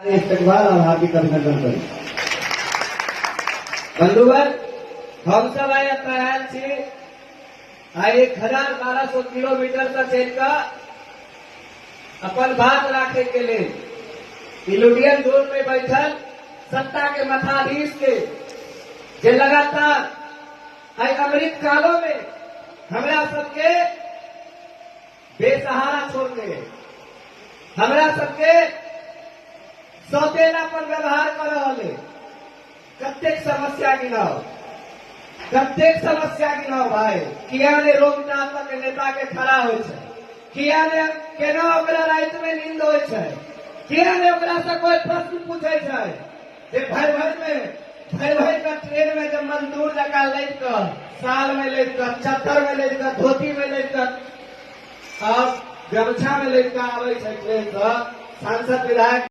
इस्तकबाल और हार्दिक अभिनंदन करी। बंधुगण, हम सब आए तैयार छे 1000-1200 किलोमीटर से चल का अपन बात रखे के लिए लुधियान जोन में बैठल सत्ता के मठाधीश के जे लगातार अमृत कालों में हमरा सबके बेसहारा छोड़ के हमरा सबके सौतेला पर व्यवहार कर रहे कतेक समस्या गिनाओ भाई किया ने रोकटात्मक नेता के खड़ा हो किया ने केना ओकरा रात में नींद हो किया ने ओकरा से कोई प्रश्न पूछे भर का ट्रेन में जब मजदूर जगह लेट कर साल में लेट कर चक्कर में लेट कर धोती में लेट कर अब गमछा में लेट कर आवे ट्रेन सांसद विधायक